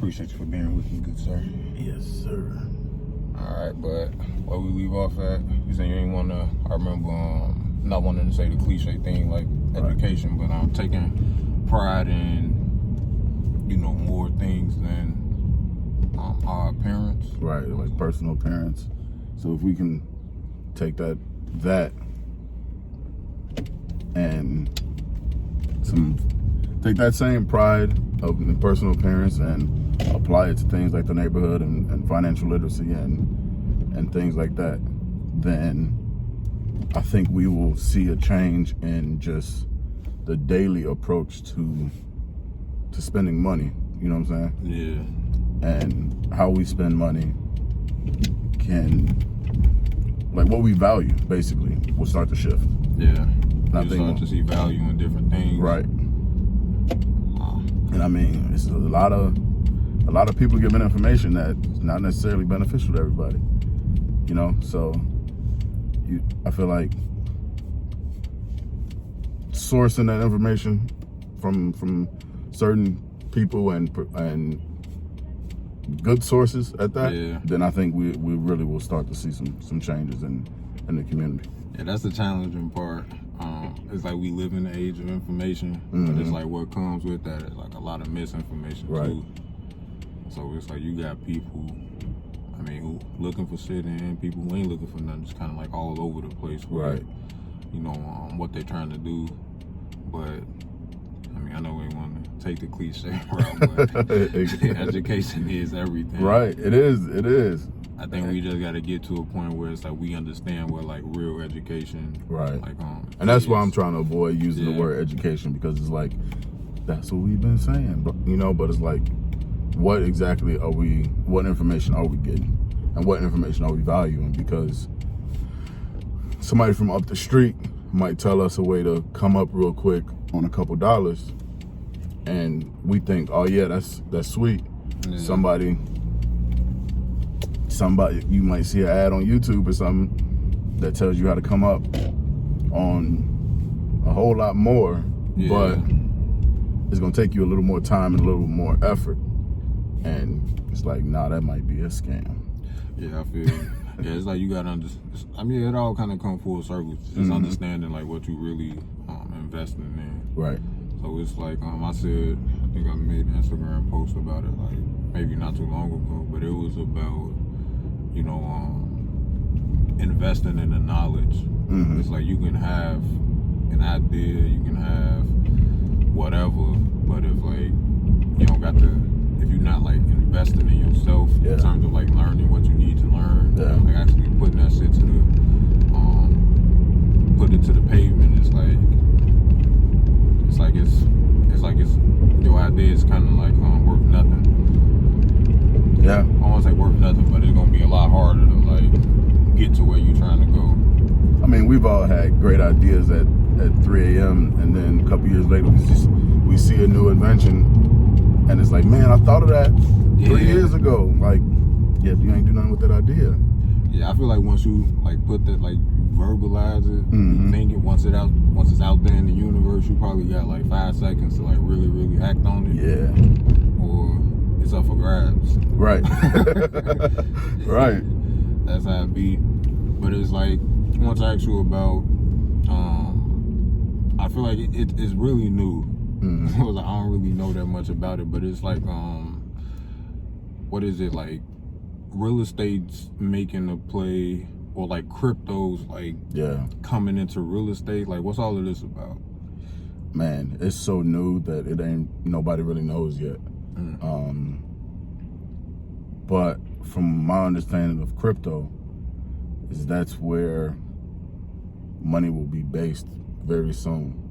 appreciate you for being with me, good sir. Yes, sir. All right, but where we leave off at, you saying you ain't want to, I remember not wanting to say the cliche thing like education, but I'm taking pride in, you know, more things than our appearance. Right, like personal appearance. So if we can take that and take that same pride of the personal appearance and apply it to things like the neighborhood and financial literacy and things like that, then I think we will see a change in just the daily approach to spending money. You know what I'm saying? Yeah. And how we spend money can, like, what we value basically will start to shift. Yeah. You start to see value in different things. Right. And I mean, it's a lot of people giving information that's not necessarily beneficial to everybody. You know, so I feel like sourcing that information from certain people and good sources at that, then I think we really will start to see some changes in the community. Yeah, that's the challenging part. It's like we live in the age of information, but it's like what comes with that is like a lot of misinformation too. So it's like you got people, I mean, who looking for shit and people who ain't looking for nothing, just kind of like all over the place with, you know, what they're trying to do. But I mean, I know we want to take the cliche route, but education is everything. Right, it is. I think we just got to get to a point where it's like we understand what like real education, like and that's why I'm trying to avoid using the word education, because it's like that's what we've been saying, but you know, but it's like what exactly what information are we getting, and what information are we valuing? Because somebody from up the street might tell us a way to come up real quick on a couple dollars, and we think, oh yeah, that's sweet. Somebody, you might see an ad on YouTube or something that tells you how to come up on a whole lot more, but it's gonna take you a little more time and a little more effort. And it's like, nah, that might be a scam. Yeah, I feel yeah, it's like you gotta understand. I mean, it all kind of come full circle. Just understanding like what you really investing in. Right. So it's like I said, I think I made an Instagram post about it, like maybe not too long ago, but it was about, you know, investing in the knowledge. It's like you can have an idea, you can have whatever, but if like you don't got if you're not like investing in yourself in terms of like learning what you need to learn, like actually putting that shit to the pavement, it's like your idea is kind of like worth nothing. I won't say worth nothing, but it's gonna be a lot harder to like get to where you're trying to go. I mean, we've all had great ideas at 3 a.m. and then a couple years later we see a new invention and it's like, man, I thought of that 3 years ago. Like, yeah, you ain't do nothing with that idea. Yeah, I feel like once you like put that, like verbalize it, think it, once it's out there in the universe, you probably got like 5 seconds to like really act on it. Or it's up for grabs. Right. Right. That's how it be. But it's like, once I ask you about, I feel like it's really new. I don't really know that much about it, but it's like, what is it, like real estate's making a play, or like cryptos like coming into real estate? Like, what's all of this about? Man, it's so new that nobody really knows yet. But from my understanding of crypto, that's where money will be based very soon.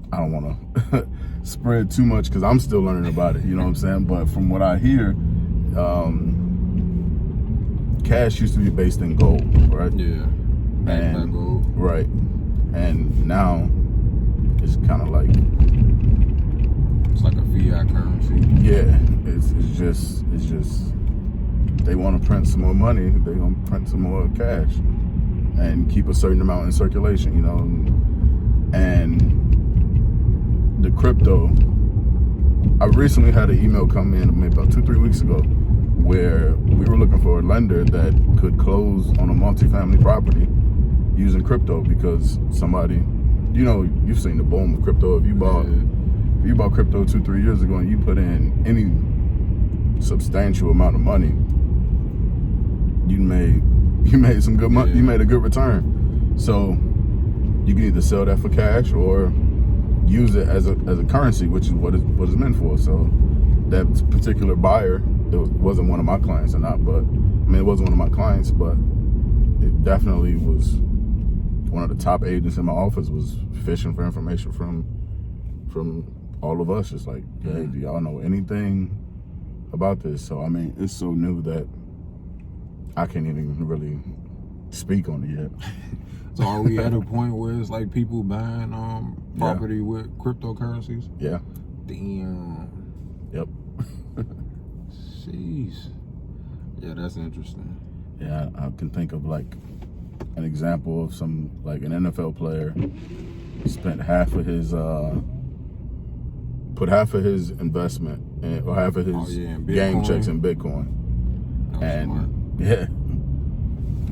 I don't want to spread too much because I'm still learning about it, you know what I'm saying? But from what I hear, cash used to be based in gold, right? Yeah, and gold. Right. And now it's kind of like, it's like a fiat currency. Yeah, it's just they want to print some more money, they gonna print some more cash and keep a certain amount in circulation, you know. And the crypto I recently had an email come in maybe about 2-3 weeks ago where we were looking for a lender that could close on a multifamily property using crypto, because somebody, you know, you've seen the boom of crypto. If you bought crypto 2-3 years ago and you put in any substantial amount of money, you made some good money. You made a good return. So you can either sell that for cash or use it as a currency, which is what it's meant for. So that particular buyer, it wasn't one of my clients or not, but I mean, it wasn't one of my clients, but it definitely was one of the top agents in my office was fishing for information from all of us. Just like, hey, do y'all know anything about this? So I mean, it's so new that I can't even really speak on it yet. So are we at a point where it's like people buying property with cryptocurrencies? Yeah. Damn. Yep. Jeez. Yeah, that's interesting. Yeah, I can think of like an example of some, like an NFL player spent half of his put half of his investment or half of his game checks in Bitcoin. And smart. Yeah,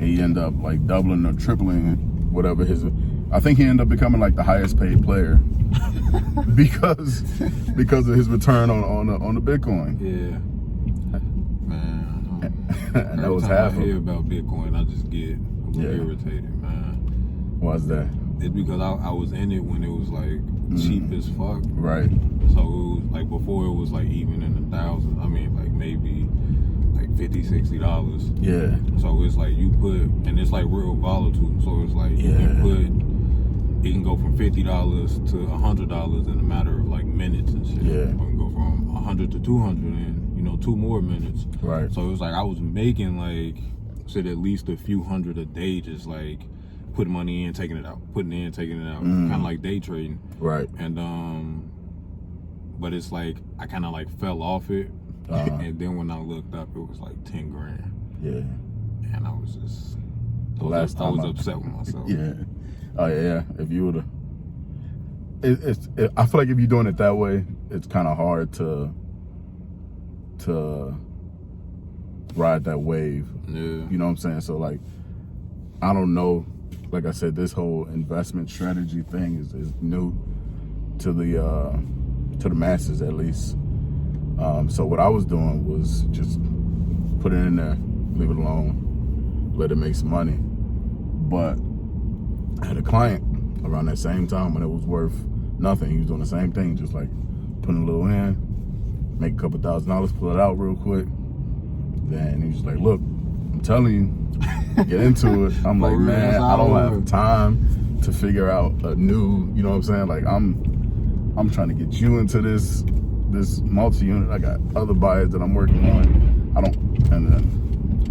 he ended up like doubling or tripling whatever his. I think he ended up becoming like the highest paid player because of his return on the Bitcoin. Yeah, man. And that was every half time I hear about Bitcoin, I just get a little irritated, man. Why's that? It's because I was in it when it was like cheap as fuck. Right. So it was like before it was like even in the thousands. I mean, like maybe like $50-$60. Yeah. So it's like you put, and it's like real volatile. So it's like you put, it can go from $50 to $100 in a matter of like minutes and shit. Yeah. Or it can go from 100 to 200 in, you know, 2 more minutes. Right. So it was like I was making like, shit, at least a few hundred a day, just like putting money in, taking it out, putting in, taking it out, kind of like day trading. Right. And but it's like I kind of like fell off it. And then when I looked up, it was like 10 grand. Yeah. And I was just, I was upset with myself. Yeah. Oh yeah. If you would have, I feel like if you're doing it that way, it's kind of hard to ride that wave. Yeah. You know what I'm saying? So like, I don't know. Like I said, this whole investment strategy thing is new to the masses, at least. So what I was doing was just put it in there, leave it alone, let it make some money. But I had a client around that same time when it was worth nothing. He was doing the same thing, just like putting a little in, make a couple $1,000, pull it out real quick. Then he was like, look, I'm telling you, get into it. I'm like, man, I don't have time to figure out a new, you know what I'm saying? Like I'm trying to get you into this multi-unit. I got other buyers that I'm working on.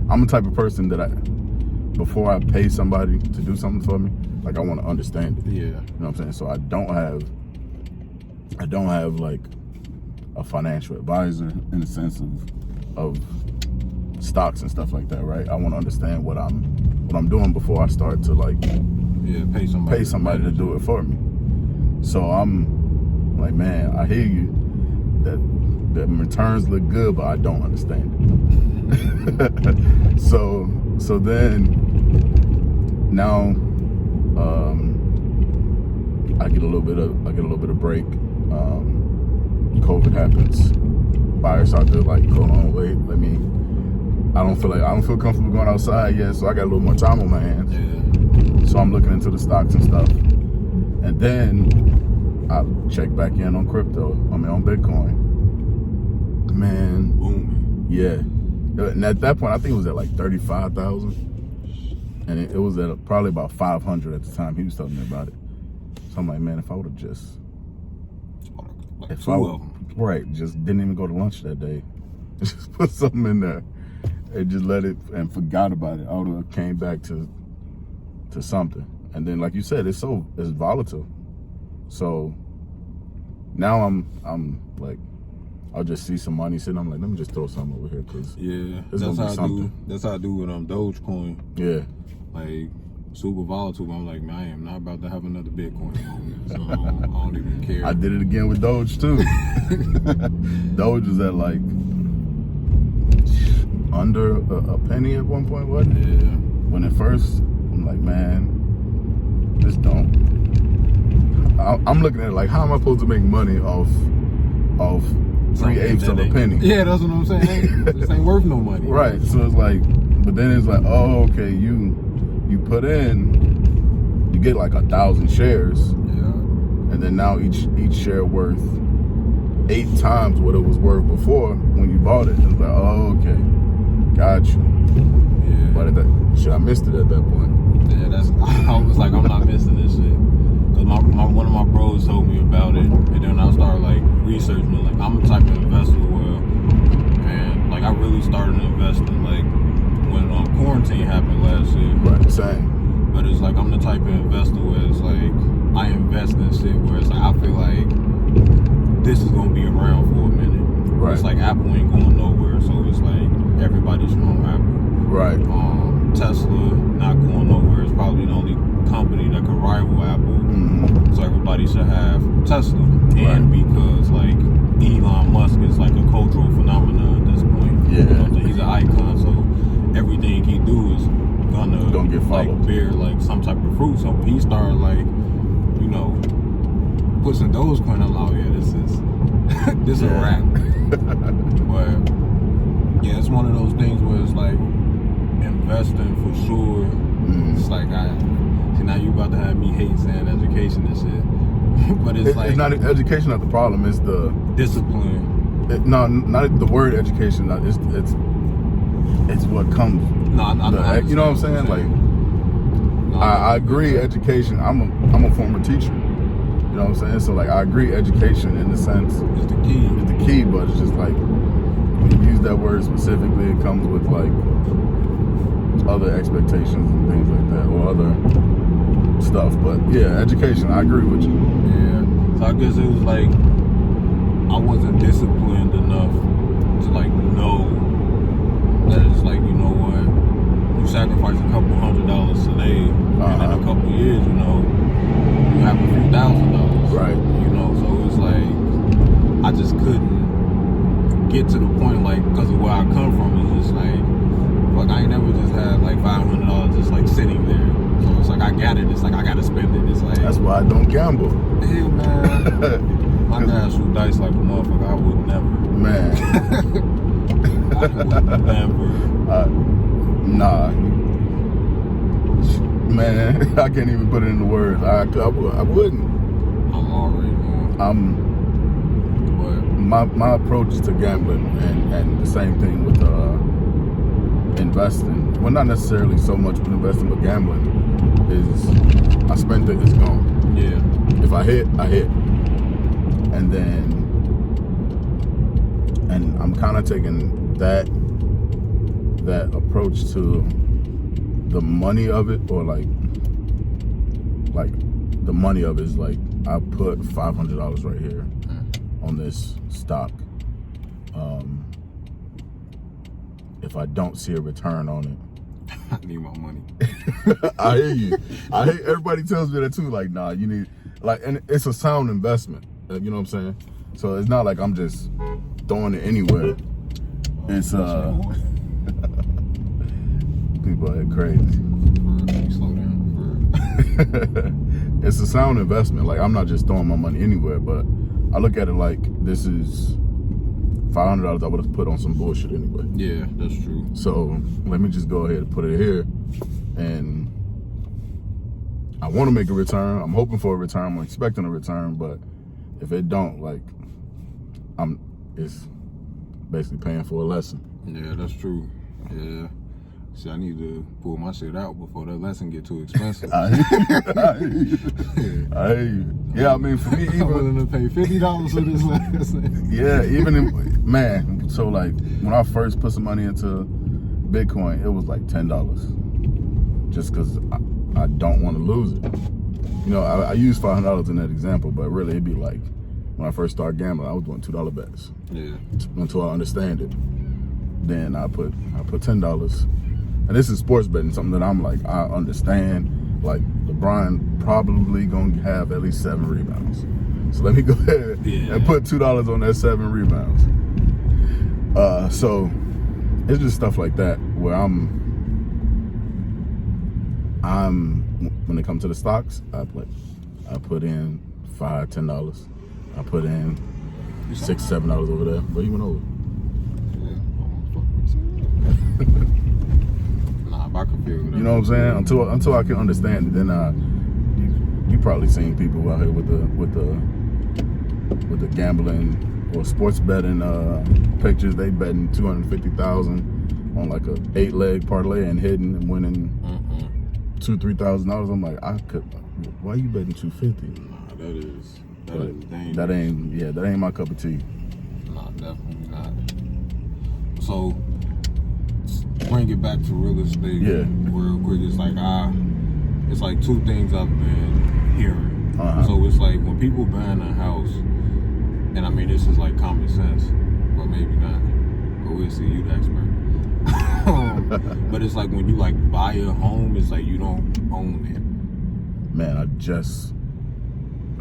I'm the type of person that before I pay somebody to do something for me, like I want to understand it. Yeah. You know what I'm saying? So I don't have like a financial advisor in the sense of stocks and stuff like that, right? I want to understand what I'm doing before I start to like pay somebody to do it for me. So I'm like, man, I hear you. That returns look good, but I don't understand it. so then now I get a little bit of break. COVID happens. Buyers out there like, hold on, wait, I don't feel comfortable going outside yet, so I got a little more time on my hands. Yeah. So I'm looking into the stocks and stuff. And then I check back in on on Bitcoin. Man, booming. Yeah. And at that point, I think it was at like 35,000, and it was at probably about 500 at the time. He was telling me about it. So I'm like, man, if I would have just, just didn't even go to lunch that day, just put something in there and just let it and forgot about it, I would have came back to something. And then, like you said, it's volatile. So now I'm like, I'll just see some money sitting. I'm like, let me just throw something over here, cause that's how I do with Dogecoin. Yeah. Like super volatile. I'm like, man, I am not about to have another Bitcoin moment. So I don't even care. I did it again with Doge too. Doge was at like under a penny at one point, wasn't it? Yeah. When at first, I'm like, man, this don't. I'm looking at it like, how am I supposed to make money off 3/8 of a penny? Yeah, that's what I'm saying. This ain't worth no money. Right. So it's like, but then it's like, oh, okay, you put in, you get like 1,000 shares. Yeah. And then now each share worth 8 times what it was worth before when you bought it. It's like, oh, okay, got you. Yeah. But I missed it at that point. Yeah, I was like, I'm not missing this shit. Cause one of my bros told me about it, and then I started like researching it. Like, I'm the type of investor where, man, like I really started investing like when quarantine happened last year. Right, same. But it's like I'm the type of investor where it's like I invest in shit where it's like I feel like this is gonna be around for a minute. Right. It's like Apple ain't going nowhere, so it's like everybody's on Apple. Right. Tesla not going nowhere. It's probably the only company that could rival Apple. Mm-hmm. So everybody should have Tesla. And because like Elon Musk is like a cultural phenomenon at this point. Yeah. You know, so he's an icon. So everything he do is gonna get like followed. bear like some type of fruit. So when he started like, you know, pushing Dogecoin, I'm like, oh yeah, this is a wrap. But yeah, it's one of those things where it's like investing for sure. It's like now you about to have me hate saying education and shit. But it's like, it's not education not the problem, it's the discipline. No, not the word education. It's what comes. No, you know what I'm saying? Like, I agree. Education. I'm a former teacher. You know what I'm saying? So like, I agree. Education in the sense It's the key. It's the key, but it's just like when you use that word specifically, it comes with like other expectations and things like that, or other stuff. But yeah, education. I agree with you. Yeah. So I guess it was like I wasn't disciplined enough to like know that it's like, you know what, you sacrifice a couple $100 today, and in a couple years, you know, you have a few $1,000. Right. You know, so it's like I just couldn't get to the point, like, because of where I come from. It's just like I ain't never just had like $500 just like sitting there. So it's like I got it. It's like I gotta spend it. It's like, that's why I don't gamble. Yeah, man. My dad shoot dice like a motherfucker. I would never. Man. I would never. Nah. Man, I can't even put it into words. I wouldn't. I'm already on. My approach to gambling and the same thing with investing. Well, not necessarily so much with investing, but gambling is I spend it, it's gone. Yeah. If I hit, I hit. And I'm kind of taking that approach to the money of it, or like the money of it is like, I put $500 right here on this stock. If I don't see a return on it, I need my money. I hear you. I hate, everybody tells me that too. Like, nah, you need, like, and it's a sound investment. You know what I'm saying? So it's not like I'm just throwing it anywhere. It's people are crazy. Slow down. It's a sound investment. Like, I'm not just throwing my money anywhere, but I look at it like this is $500 I would have put on some bullshit anyway. Yeah, that's true. So let me just go ahead and put it here, and I want to make a return. I'm hoping for a return. I'm expecting a return, but if it don't, like, it's basically paying for a lesson. Yeah, that's true. Yeah. See, I need to pull my shit out before that lesson get too expensive. I hear you. Yeah, I mean, for me, I'm willing to pay $50 for this lesson. Yeah, man. So like, when I first put some money into Bitcoin, it was like $10, just because I don't want to lose it. You know, I use $500 in that example, but really it'd be like when I first started gambling, I was doing $2 bets. Yeah. Until I understand it, then I put $10. And this is sports betting, something that I'm like, I understand. like LeBron probably gonna have at least 7 rebounds. So let me go ahead and put $2 on that 7 rebounds. So it's just stuff like that where I'm when it comes to the stocks, I put in $5, $10. I put in $6, $7 over there, but even over. Nah, I can feel that. You know what I'm saying? Until I can understand it, then you probably seen people out here with the gambling or sports betting pictures. They betting $250,000 on like a 8-leg parlay and hitting and winning $2,000-$3,000. I'm like, why are you betting $250? Nah, that is dangerous. That ain't my cup of tea. Nah, definitely not. So bring it back to real estate real quick. It's like 2 things I've been hearing. So it's like when people buying a house, and I mean this is like common sense, but maybe not. But we'll see, you the expert. But it's like when you like buy a home, it's like you don't own it. Man, I just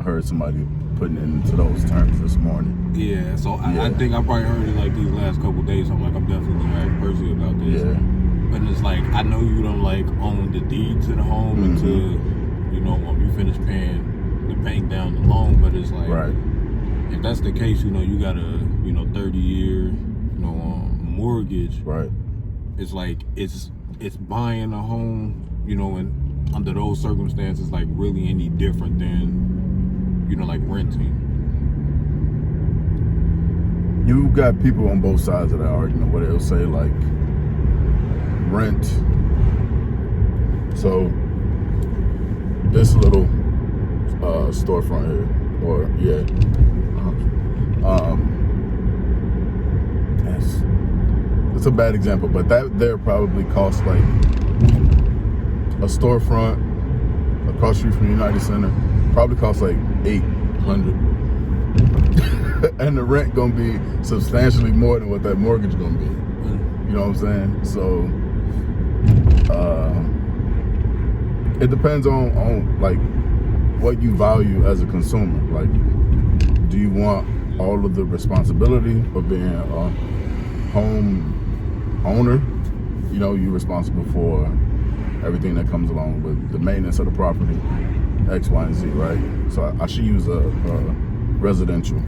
heard somebody putting it into those terms this morning. Yeah, so I think I probably heard it like these last couple of days. So I'm like, I'm definitely gonna ask Percy about this. Yeah. But it's like, I know you don't like own the deed to the home until, you know, when you finish paying the bank down the loan. But it's like, if that's the case, you know, you got a, 30-year, mortgage. Right. It's like, it's buying a home, and under those circumstances, like really any different than, like renting. You got people on both sides of that argument where they'll say like rent. So this little storefront here, or it's a bad example, but that there probably costs like a storefront across the street from the United Center probably costs like $800. And the rent gonna be substantially more than what that mortgage gonna be. You know what I'm saying? So it depends on like what you value as a consumer. Like, do you want all of the responsibility of being a home owner? You're responsible for everything that comes along with the maintenance of the property, X, Y, and Z, right? So I should use a residential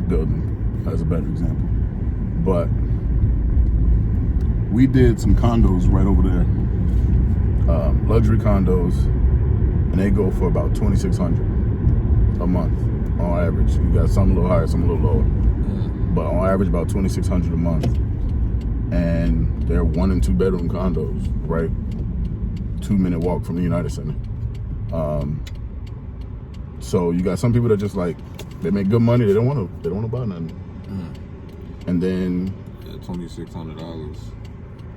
building as a better example. But we did some condos right over there, luxury condos, and they go for about $2,600 a month on average. You got some a little higher, some a little lower, but on average about $2,600 a month. And they're 1 and 2 bedroom condos, right? 2-minute walk from the United Center. So you got some people that just like, they make good money. They don't want to buy nothing. And then $2,600.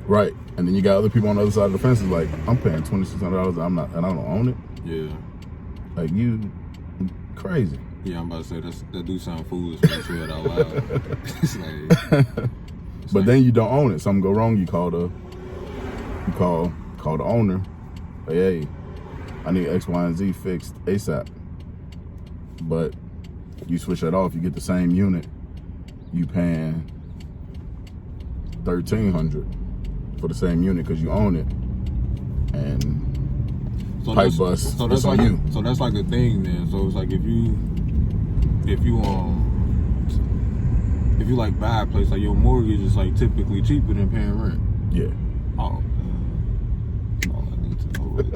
Right. And then you got other people on the other side of the fence is like, I'm paying $2,600 and I don't own it. Yeah. Like, you crazy. Yeah, I'm about to say that do sound foolish when you say it out loud. But then you don't own it. Something go wrong. You call the owner. Like, hey, I need X, Y, and Z fixed ASAP. But you switch that off, you get the same unit. You paying $1,300 for the same unit because you own it. And pipe bust. So that's on like you. So that's like a thing then. So it's like if you like buy a place, like your mortgage is like typically cheaper than paying rent. Yeah. Oh, that's all I need to know right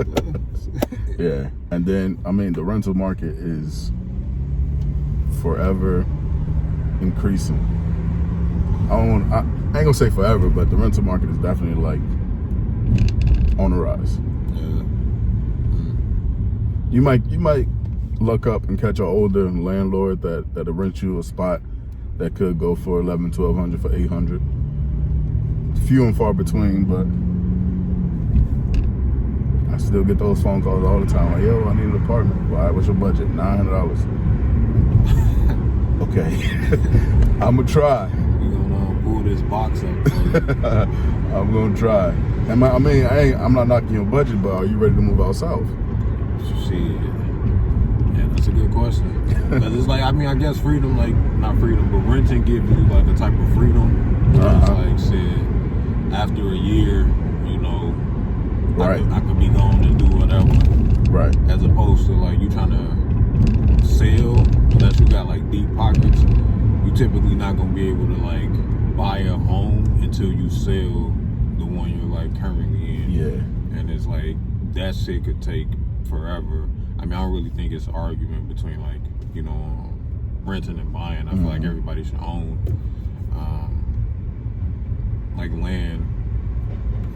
there. Yeah. And then the rental market is forever increasing. I ain't gonna say forever, but the rental market is definitely like on the rise. Yeah. You might luck up and catch an older landlord that'll rent you a spot that could go for $1,100, $1,200 for $800. Few and far between, but I still get those phone calls all the time. Like, yo, I need an apartment. All right, what's your budget? $900. Okay, I'm gonna try. We're gonna pull this box up. I'm gonna try. And I'm not knocking your budget, but are you ready to move out south? Shit. Yeah, that's a good question. Because it's like, I guess freedom, like, not freedom, but renting gives you like a type of freedom. It's like, shit, after a year, you know, right, I could be gone and do whatever. Right. As opposed to like you trying to sell, unless you got like deep pockets, you typically not gonna be able to like buy a home until you sell the one you're like currently in. Yeah. And it's like that shit could take forever. I don't really think it's an argument between like, you know, renting and buying. I feel like everybody should own like land.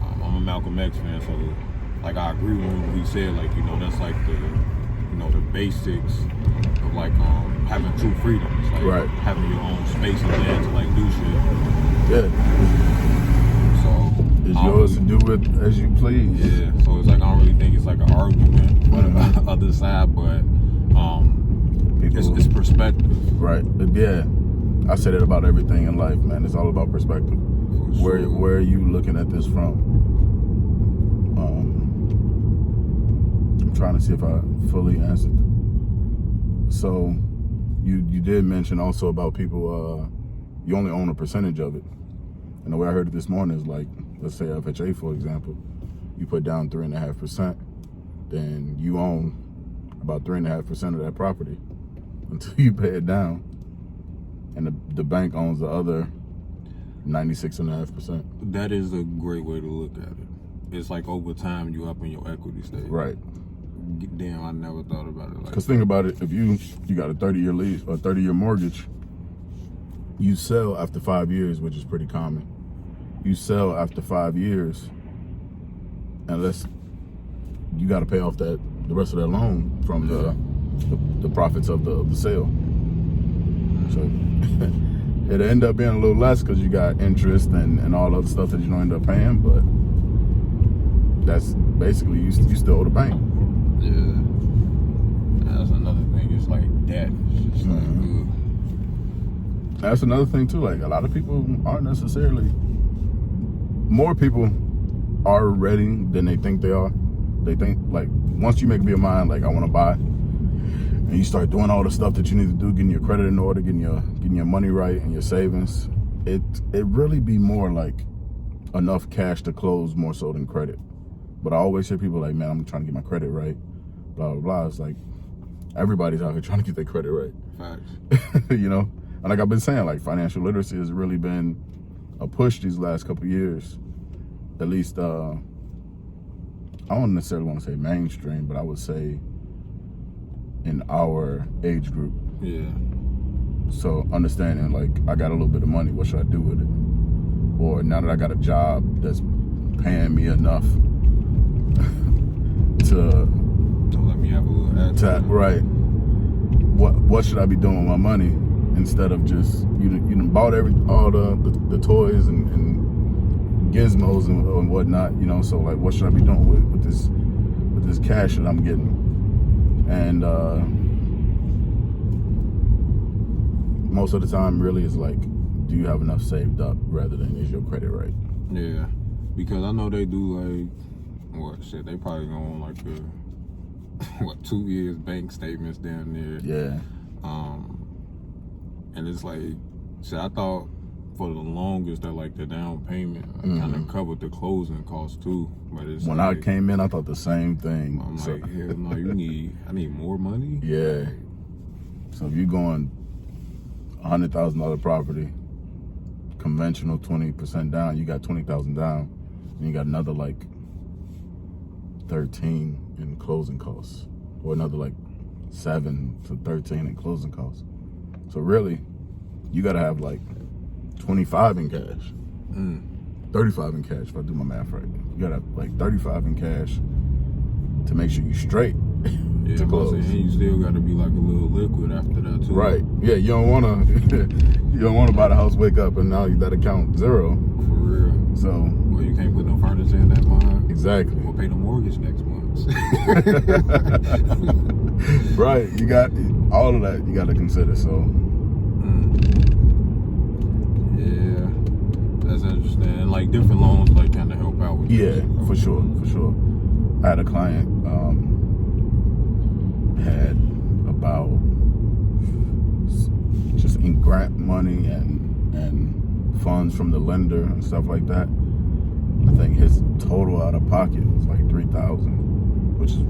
I'm a Malcolm X fan, so like I agree with him when he said like, you know, that's like the, you know, the basics of like having true freedom. It's like having your own space and land to like do shit. Yeah. So it's yours to do it as you please. Yeah. So it's like I don't really think it's like an argument on the other side, but it's perspective. Right. Yeah. I say that about everything in life, man. It's all about perspective. Sure. Where are you looking at this from? I'm trying to see if I fully answered. So you did mention also about people, you only own a percentage of it. And the way I heard it this morning is like, let's say FHA, for example, you put down 3.5%, then you own about 3.5% of that property until you pay it down. And the bank owns the other 96.5%. That is a great way to look at it. It's like over time you up in your equity stage. Right. Damn, I never thought about it like that. Because think about it, if you got a 30-year lease or 30-year mortgage, you sell after 5 years, which is pretty common. You sell after 5 years, unless you got to pay off the rest of that loan from the profits of the sale. So it'll end up being a little less because you got interest and all other stuff that you don't end up paying, but that's basically you still owe the bank. Yeah. That's another thing. It's like debt. It's just like that's another thing too. Like a lot of people aren't necessarily. More people are ready than they think they are. They think like once you make up your mind, like I want to buy, and you start doing all the stuff that you need to do, getting your credit in order, getting your money right and your savings, it really be more like enough cash to close more so than credit. But I always hear people like, man, I'm trying to get my credit right, blah blah blah. It's like everybody's out here trying to get their credit right. Facts. You know, and like I've been saying, like financial literacy has really been a push these last couple of years. At least I don't necessarily want to say mainstream, but I would say in our age group. Yeah. So understanding like I got a little bit of money, what should I do with it? Or now that I got a job that's paying me enough to let me have a little ad. Right. What should I be doing with my money instead of just you done bought all the toys and gizmos and whatnot, you know? So like, what should I be doing with this cash that I'm getting? And most of the time, really, is like, do you have enough saved up rather than is your credit right? Yeah, because I know they do like they probably go on like 2 years bank statements down there. Yeah. And it's like, I thought for the longest that like the down payment kind of covered the closing costs too. But it's when I came in, I thought the same thing. I'm like, hell no, I need more money. Yeah. So if you're going $100,000 property, conventional 20% down, you got 20,000 down, and you got another like 13 in closing costs, or another like 7 to 13 in closing costs. So really, you gotta have like 25 in cash, 35 in cash if I do my math right. You gotta have like 35 in cash to make sure you straight. Yeah, to close. And you still got to be like a little liquid after that too. Right. Yeah, you don't want to buy the house, wake up, and now that account zero. For real. So. Well, you can't put no furniture in that month. Exactly. We'll pay the mortgage next month. Right. You got all of that. You got to consider. So. Yeah, That's interesting. And like different loans like kind of help out with Yeah, this. for sure. I had a client had about just in grant money and funds from the lender and stuff like that. I think his total out of pocket was like $3,000, which is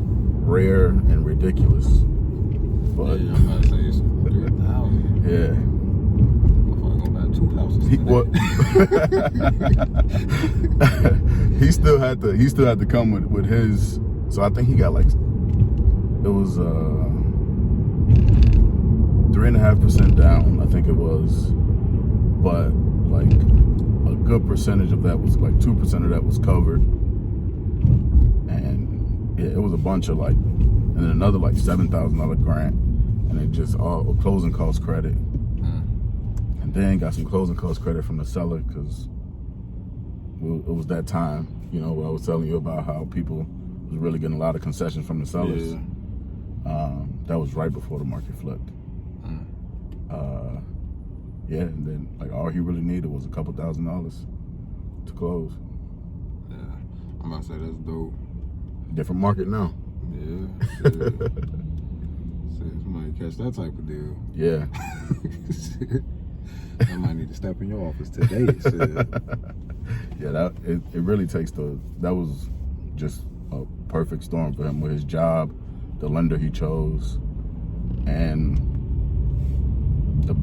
rare and ridiculous. But yeah, I'm about to say it's 3,000. yeah. I'm gonna buy 2 houses. He still had to come with his. So I think he got like, it was 3.5% down, I think it was, but like a good percentage of that was like 2% of that was covered, and yeah, it was a bunch of like, and then another like $7,000 grant, and it just all closing cost credit, and then got some closing cost credit from the seller because it was that time, you know, where I was telling you about how people was really getting a lot of concessions from the sellers. Yeah. That was right before the market flipped. Yeah, and then like all he really needed was a couple $1,000s to close. Yeah, I'm about to say that's dope. Different market now. Yeah, shit. Somebody catch that type of deal. Yeah. I might need to step in your office today. Shit. Yeah, it really takes that was just a perfect storm for him with his job, the lender he chose, and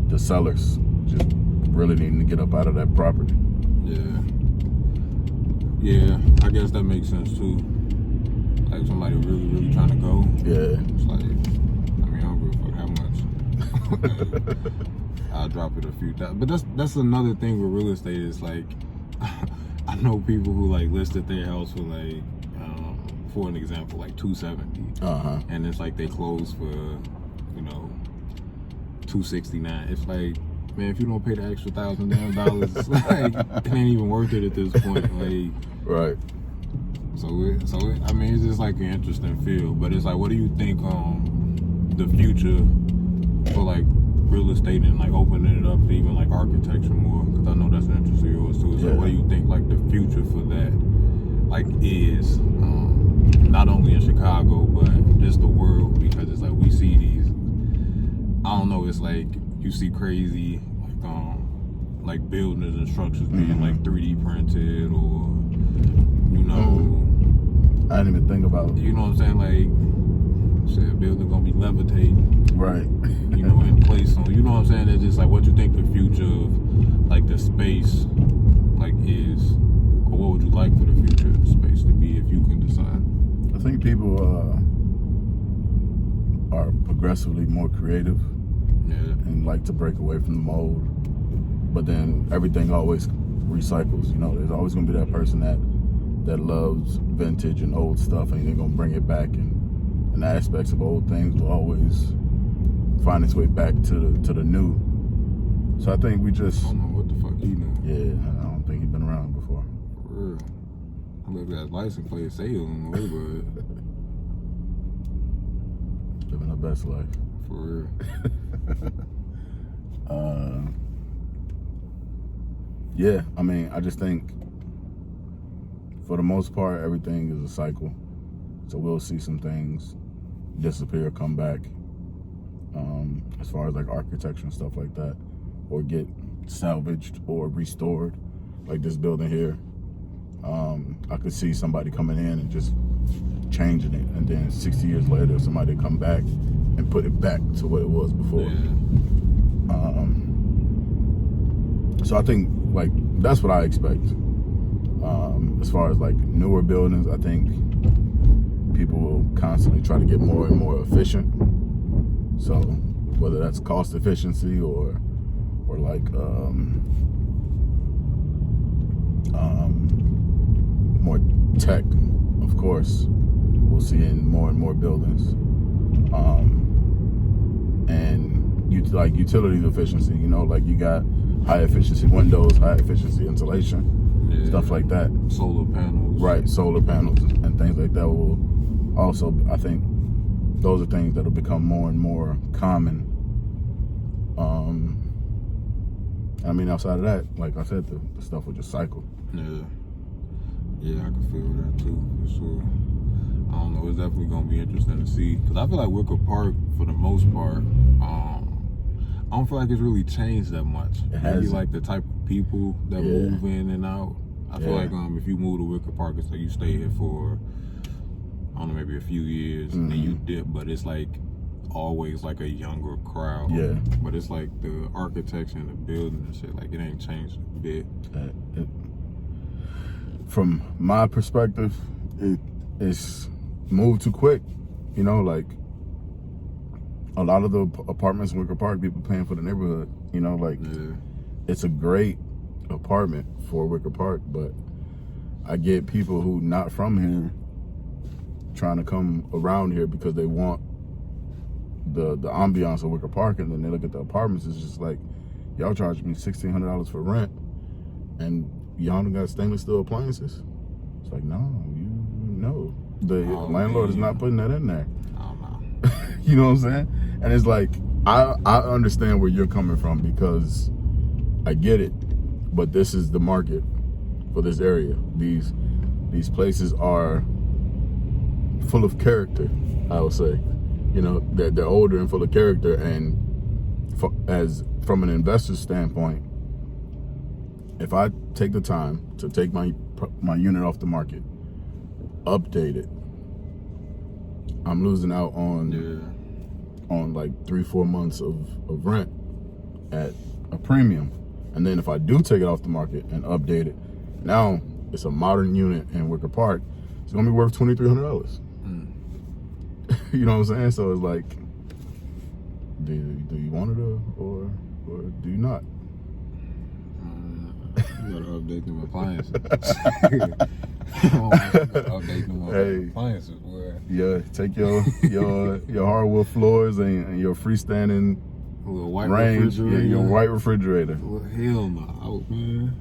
the sellers just really needing to get up out of that property. Yeah, I guess that makes sense too. Like somebody really trying to go. Yeah. It's like, I mean, I don't give a fuck how much. I'll drop it a few times. But that's another thing with real estate is like, I know people who like listed their house for like, for an example, like $270. And it's like they close for, you know, $269. It's like, man, if you don't pay the extra $1,000, it's like it ain't even worth it at this point. Like, right. So I mean, it's just like an interesting field. But it's like, what do you think the future for like real estate and like opening it up to even like architecture more? Because I know that's an interest of yours too. So what do you think like the future for that like is? Not only in Chicago, but just the world, because it's like we see these, I don't know, it's like you see crazy like buildings and structures being like 3D printed, or you know, I didn't even think about, you know what I'm saying, like shit, building gonna be levitating, right? You know, in place on, you know what I'm saying. It's just like, what you think the future of like the space like is, or what would you like for the future of the space to be if you can decide? I think people are progressively more creative and like to break away from the mold, but then everything always recycles. You know, there's always gonna be that person that loves vintage and old stuff, and they're gonna bring it back, and the aspects of old things will always find its way back to the new. So I think we just, I don't know what the fuck he knew. yeah, I don't think he's been around before. For real. I look at that license plate sale on the way, but Living the best life. for real. Yeah, I mean, I just think for the most part, everything is a cycle. So we'll see some things disappear, come back, as far as like architecture and stuff like that, or get salvaged or restored, like this building here. I could see somebody coming in and just changing it, and then 60 years later, somebody come back and put it back to what it was before. Yeah. So I think like that's what I expect. As far as like newer buildings, I think people will constantly try to get more and more efficient. So whether that's cost efficiency or like more tech, of course, we'll see in more and more buildings. And like utilities efficiency, you know, like you got high efficiency windows, high efficiency insulation, stuff like that. Solar panels. Right, solar panels and things like that will also, I think, those are things that'll become more and more common. I mean, outside of that, like I said, the stuff will just cycle. Yeah, I can feel that too, for sure. I don't know, it's definitely gonna be interesting to see, because I feel like Wicker Park, for the most part, I don't feel like it's really changed that much. Maybe like the type of people that move in and out. I feel like if you move to Wicker Park, it's like you stay here for, I don't know, maybe a few years, and then you dip, but it's like always like a younger crowd. Yeah. But it's like the architecture and the building and shit, like it ain't changed a bit. From my perspective, it's moved too quick. You know, like a lot of the apartments in Wicker Park, people paying for the neighborhood. You know, like it's a great apartment for Wicker Park, but I get people who not from here trying to come around here because they want the ambiance of Wicker Park, and then they look at the apartments. It's just like, y'all charge me $1,600 for rent, and y'all don't got stainless steel appliances. It's like, no, the landlord is not putting that in there. You know what I'm saying? And it's like, I understand where you're coming from, because I get it, but this is the market for this area. These places are full of character, I would say. You know, they're older and full of character, and from an investor standpoint, if I take the time to take my unit off the market, update it, I'm losing out on like 3-4 months of rent at a premium. And then if I do take it off the market and update it, now it's a modern unit in Wicker Park, it's gonna be worth $2,300. You know what I'm saying? So it's like, do you want it or do you not? You gotta update them appliances. Update them appliances, boy. Yeah, take your hardwood floors and your freestanding little white range, refrigerator. your white refrigerator. Well, hell no, man.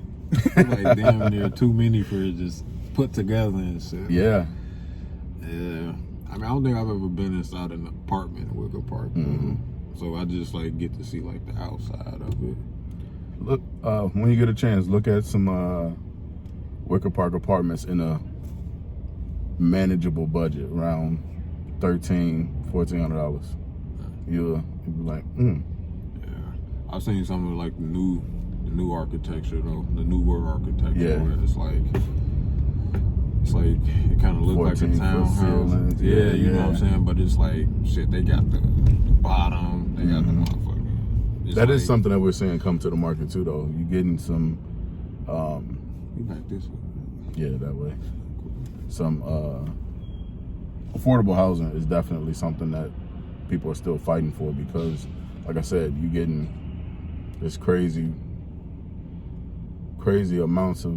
Like damn near too many fridges put together and shit. Yeah. I mean, I don't think I've ever been inside an apartment in Wicker Park. So I just like get to see like the outside of it. Look, when you get a chance, look at some Wicker Park apartments in a manageable budget, around $1,400. You'll be like, Yeah, I've seen some of like the new architecture though, the newer architecture where it's like it kind of looks like a townhouse. Yeah, you know what I'm saying. But it's like shit. They got the bottom. They got the motherfucker. That is something that we're seeing come to the market too, though. You're getting some. You like this one? Yeah, that way. Some affordable housing is definitely something that people are still fighting for, because, like I said, you're getting this crazy amounts of